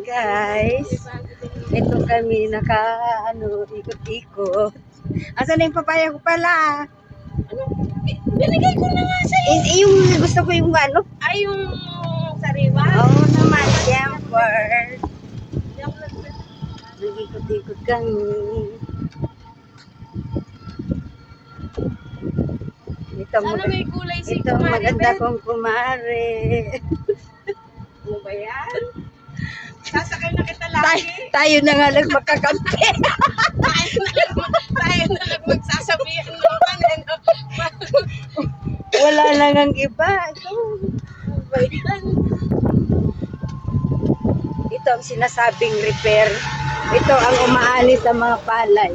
Guys, ito kami ikot-ikot. Asan na yung papaya ko pala? Binigay ko na nga sa'yo. Yung gusto ko yung ano? Ay, yung sariwa. Oo naman, siyempre. Nag-ikot-ikot kami. Sana may kulay si Ito Kumari maganda Ben. kong kumare. Ano ba yan? Sasakay na kita lagi. Tayo na nga lang magkakampi. tayo na lang magsasabihan naman. Ano? Wala lang ang iba. Ano ba yan? Ito ang sinasabing repair. Ito ang umaalis sa mga palay.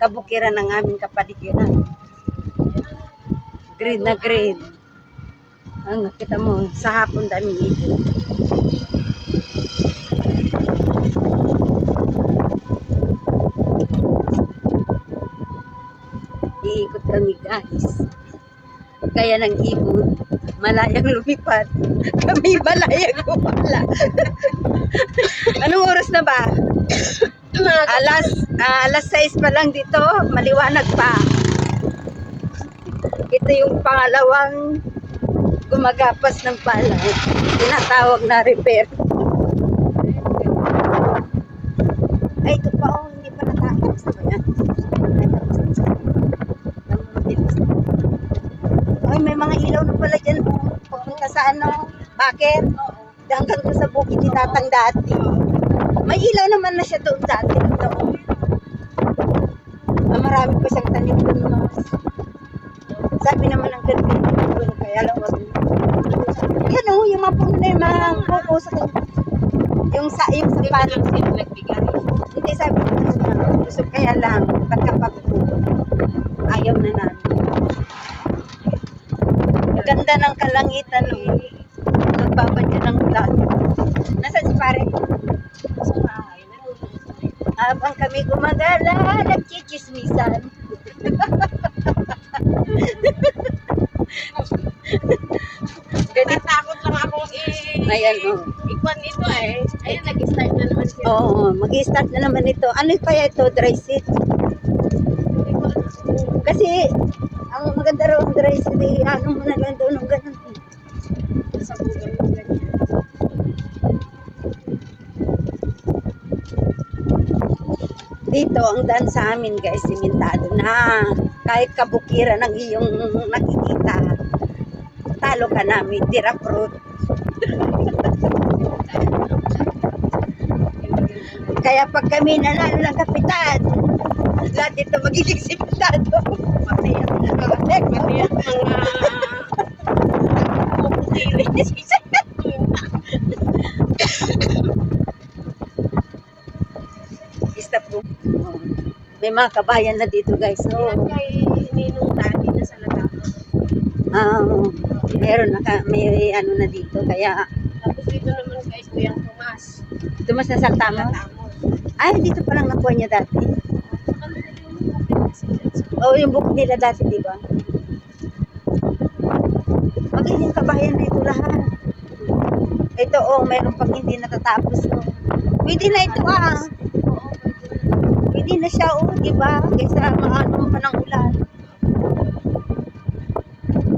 Kabukiran ng aming kapaligiran. Green na green. Ang kita mo, sa hapon daming ikot. Iikot kami guys. Kaya ng ibon, malayang lumipad. Kami malayang gumala. Anong oras na ba? Alas 6 pa lang dito, maliwanag pa. Ito yung pangalawang gumagapas ng palay. Tinatawag na repair. Ay, ito pa oh, hindi pa natapos na yan. Ay, may mga ilaw na pala dyan. Pupunta sa ano, bakit? Hanggang doon sa bukid ni Tatang dati. May ilaw naman na siya doon dati. Marami pa siyang tanim doon. Sabi naman ng ganun doon, kaya lang wag. Yan o, yung mga puno na yung mga buko sa yung sapatos. Hindi sabi ko gusto kaya lang pagkapagpupo. Ayaw na namin. Ganda ng kalangitan o. Nagbabadya ng ulan. Nasaan si pare? Sa bahay. Habang kami gumagala, nagchichismisan. Natatakot lang ako Ayan o. ikwan ito eh. Ayun, nag-start na naman siya. Oo, mag-i-start na naman ito. Ano kaya ito? Dry seed? Kasi, ang maganda raw ang dry seed, ano mo na lang doon ng ganun. Sa bugan mo ganyan. Dito, ang daan sa amin guys, simentado na. Kahit kabukiran ang iyong nakikita, talo ka namin, tira fruit. Kaya pag kami nanalo ng kapitan, lahat dito magiging simentado. Matiyak mga puputilis. Stop po. May mga kabayan na dito guys. So, Yan kay Ninong Tati na sa Latapos. meron na may ano na dito. Kaya, Tapos dito naman guys, Kuyang Tomas. tumas na sa tama. Latapos. Ay, dito pa lang nakuha niya dati. Oo, yung book nila dati, di ba? Magiging kabayan na ito lahat. Ito, oh, meron pang hindi natatapos. Oh. Pwede na ito, ah. Pwede na siya, oh, di ba? Kaysa maano pa ng ulan.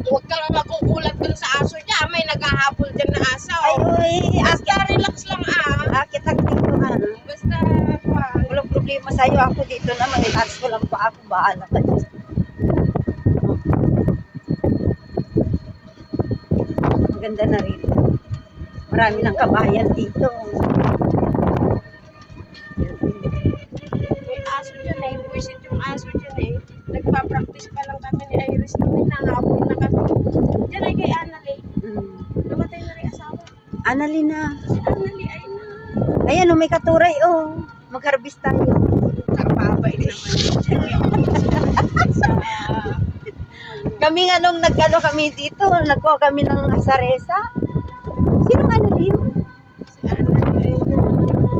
Huwag kang makukulat dun sa aso niya. May naghahabol dyan na aso. Ay, uy, Basta relax lang akit dito, ah. Basta, Walang problema sa'yo. Ako dito naman, relax ko lang pa ako. Bahala ka dyan. Maganda na rin. Marami ng kabayan dito. may aso dyan eh. Visit yung aso dyan eh. Nagpa-practice pa lang kami ni Iris. Nahabol na kami. Dyan ay kay Annalie. Namatay na rin asawa. Annalina. Si Annalie ay na. Ayan, oh, may katuray, oh. Mag-harvest tayo. Nagpapait naman. Sa... Kami nga nung nagkano kami dito, nagkuha kami ng asaresa. Sino nga din? Si Annalie ay na.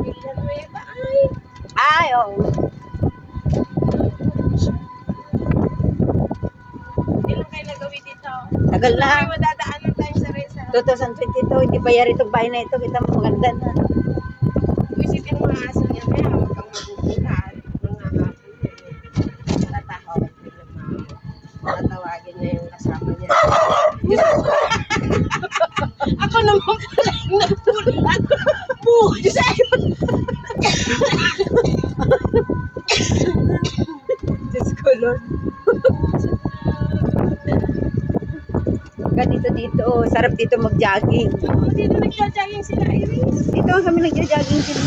Villanueva ay. Ay, oh. Ilang kayo nagawa pauwi dito. Tagal na. May madadaanan tayo sa Rizal. 2022, hindi bayar itong bahay na ito. Kita mo maganda na. Isipin mo mga aso niya, kaya huwag kang mabubuhat. Mga hapon yun eh. Tatawag niya tatawagin niya yung kasama niya. Ako naman pala yung napulat. Diyos sa'yo. Diyos ko, Lord. Ganito dito, oh. Sarap dito mag-jogging. Dito nagja-jogging sila, Iris. Dito kami nag-jogging din.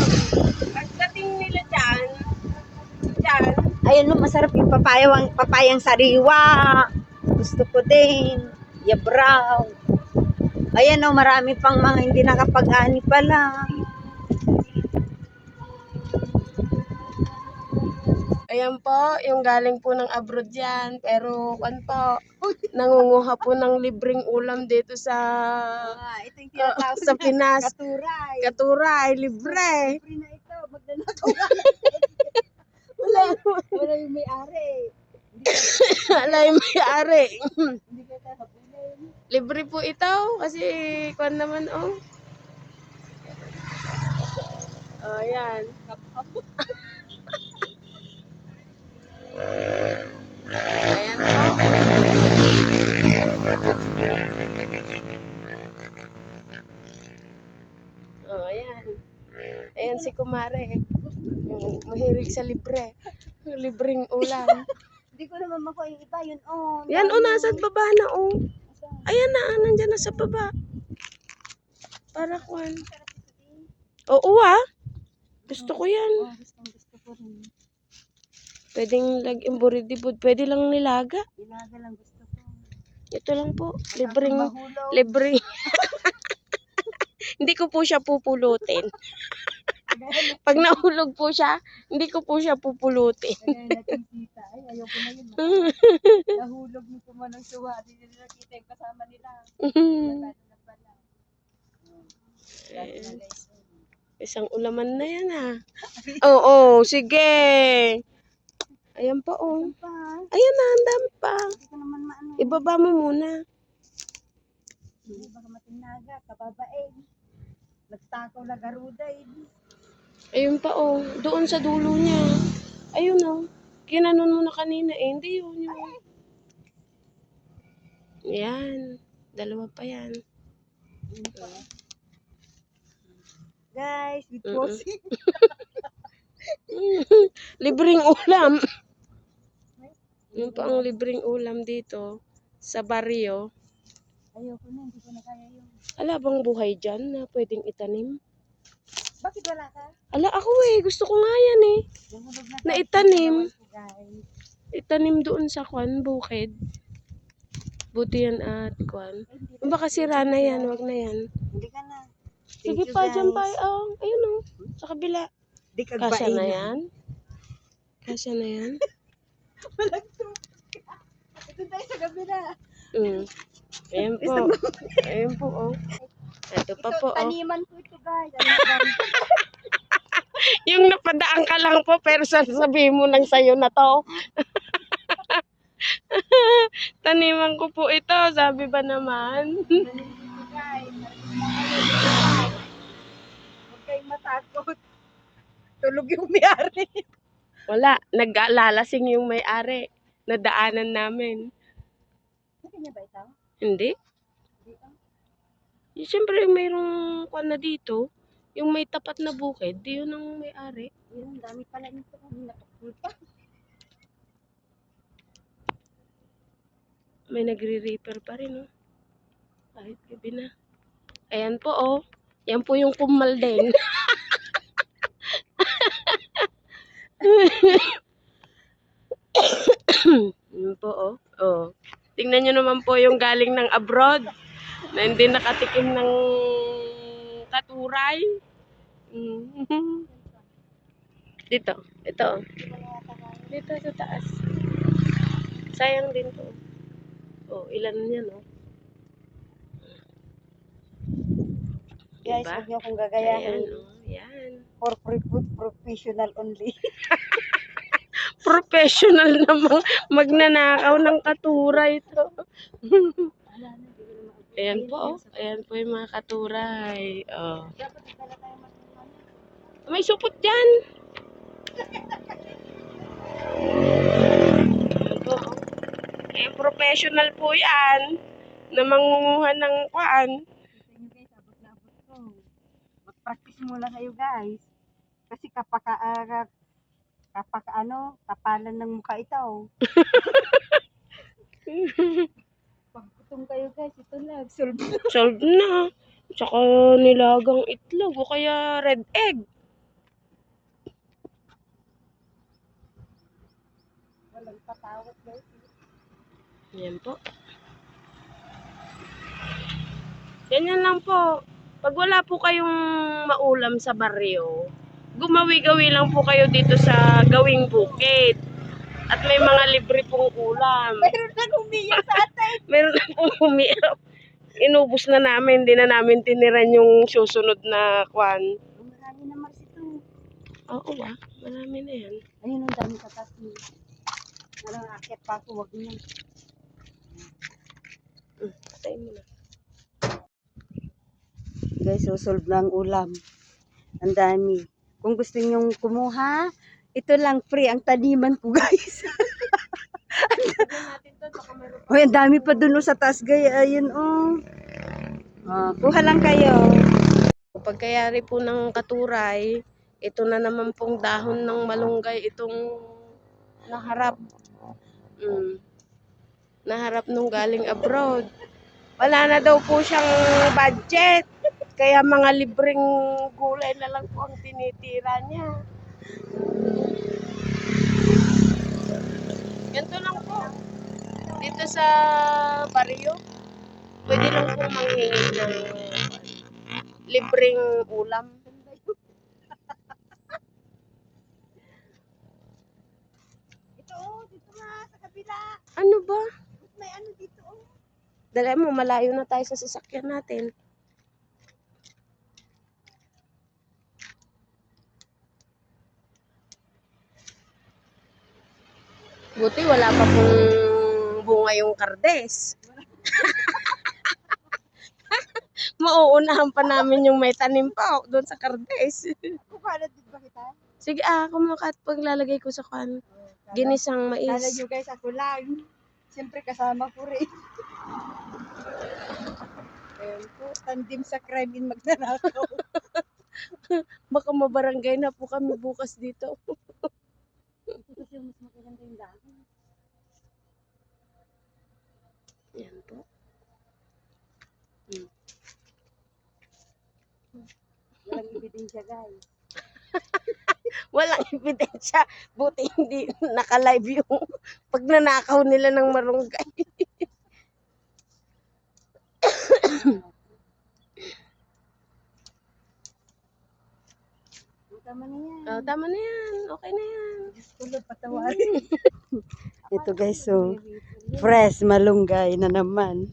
Pagdating nila dyan, Ayun, no, masarap yung papayang sariwa. Gusto ko din. Yabraw. Ayan, no, marami pang mga hindi nakapag-ani pala. ayan po, yung galing po ng abroad yan. Pero, kan po, nangunguha po ng libreng ulam dito sa Ito yung tinatawag sa na Pinas. katuray. Katuray, libre. Libre na ito. Magnanakaw ka. Wala yung may-ari. Wala yung may-ari. Hindi ka kakabulin. Libre po ito kasi kwan naman oh. Oh, yan. Ayan po. Oh, ayan. Ayan si Kumare. Yung mahilig sa libre. Libreng ulam. Hindi ko naman makuha yung iba. Yun, oh. Yan oh, nasa baba na oh. Ayan na, nandyan na sa baba. Para kwan. Oo ah. Gusto ko yan. Oh, gusto ko rin. Pwedeng lagyan buridibod. Pwede lang nilaga. Ilaga lang gusto ko. Ito lang po. Libreng. Mahulaw. Libreng. Hindi ko po siya pupulutin. Pag nahulog po siya, hindi ko po siya pupulutin. Kaya nakikita. Ay, ayoko na yun. Nahulog ni Kumanang Suwa. Hindi nila nakita yung kasama nila. Wala na pala. Ayan. Isang ulaman na yan ah. Oo, sige. Ayan pa oh. Pa. Ayan na, ang dami pa. Hindi ko naman maano. Ibaba mo muna. Hindi baka matinaga. Kababain. Nagtakaw na garuda eh. Ayun pa oh. Doon sa dulo niya. Ayun oh. Kinanon mo na kanina eh. Hindi yun yun. Yan. Dalawa pa yan. Guys, with posing. Libreng ulam. Yun pa ang libreng ulam dito sa baryo. Ayoko na, hindi ko na kaya yun. Ala bang buhay dyan na pwedeng itanim? Bakit wala ka? Ala ako eh, gusto ko nga yan eh. Nahulog Na tayo. itanim. Guys. Itanim doon sa kwan, bukid. Buti yan at kwan. Baka sira na yan, wag na yan. Hindi ka na. Sige Thank you, pa, dyan guys. pa. Oh, ayun oh, sa kabila. Di ka Kasya na yan? Kasya na yan? Walang to. Ito tayo sa gabi na. Ayan po. Ayan po oh. Ito pa Ito, po oh. taniman ko ito guys. Ano Yung napadaan ka lang po, pero sasabihin mo lang sa'yo na to. Taniman ko po ito, sabi ba naman? guys? Huwag kayong matakot. Tulog yung may-ari. Wala, nag-lalasing yung may-ari. Nadaanan namin. Hindi niya ba ito? Hindi? Siyempre, mayroong kwan na dito. Yung may tapat na bukid, di yun ang may-ari. Yun, dami pala nito. Natakul pa. May nagre-repair pa rin, oh. Kahit gabi na. Ayan po, oh. Yan po yung kumaldeng. Yan po, oh. Oh. Tingnan nyo naman po yung galing ng abroad na hindi nakatikim ng katuray. Dito, ito. Dito sa taas. Sayang din to. Oh, ilan yan, oh. Guys, Diba? huwag niyo akong Ayan, gagayahin. oh. Yan. For professional only. Professional namang magnanakaw ng katuray ito. Ayan po, oh. Ayan po yung mga katuray. Oh. May supot dyan. Ayan po, oh. Eh, professional po yan na mangunguha ng kuan. Mag-practice muna kayo guys. Kasi kapag kapalan ng mukha ito. Pag gutom kayo guys, ito lang. Solve na. Tsaka nilagang itlog o kaya red egg. Walang patawad guys. Ayan po. Ganyan lang po. Pag wala po kayong maulam sa baryo, gumawi-gawi lang po kayo dito sa gawing bukid. At may mga libre pong ulam. Meron na umiyak sa atin. Meron na pong umiyak. Inubos na namin. Hindi na namin tiniran yung susunod na kwan. Marami na Mars ito. Oo ba? Marami na yan. Ayun ang dami katas niya. Walang akit pa ako, wag niya. Patayin mo na. Guys, susolve na ang ulam. Ang dami. Kung gusto nyong kumuha, ito lang free ang taniman ko guys. Hoy, ang dami pa dun sa taas guys. Ayun oh. Kuha lang kayo. Pagkayari po ng katuray, ito na naman pong dahon ng malunggay itong naharap. Naharap nung galing abroad. Wala na daw po siyang budget. Kaya mga libreng gulay na lang po ang tinitira niya. Ganito lang po. Dito sa baryo, pwede lang po manghingi ng libreng ulam. Dito na sa kabila. Ano ba? May ano dito oh. Dala mo, malayo na tayo sa sasakyan natin. Buti wala pa pong bunga yung kardes. Mauunahan pa namin yung may tanim pa doon sa kardes. Kuha na din ba kita? Sige kumuha at paglalagay ko sa kan. Ginisang Kala mais. nyo guys, ako lang. Siyempre kasama ko rin. Ayun po, tandim sa crime in magnanakaw. Baka mabarangay na po kami bukas dito. Ito kasi mas maganda yung dami. Yan po. Walang ebidensya guys. Walang ebidensya. Buti hindi naka-live yung pagnanakaw nila ng marunggay. Tama na yan. Tama na yan. Okay na yan. Tulad patawarin. Ito guys, so fresh malunggay na naman.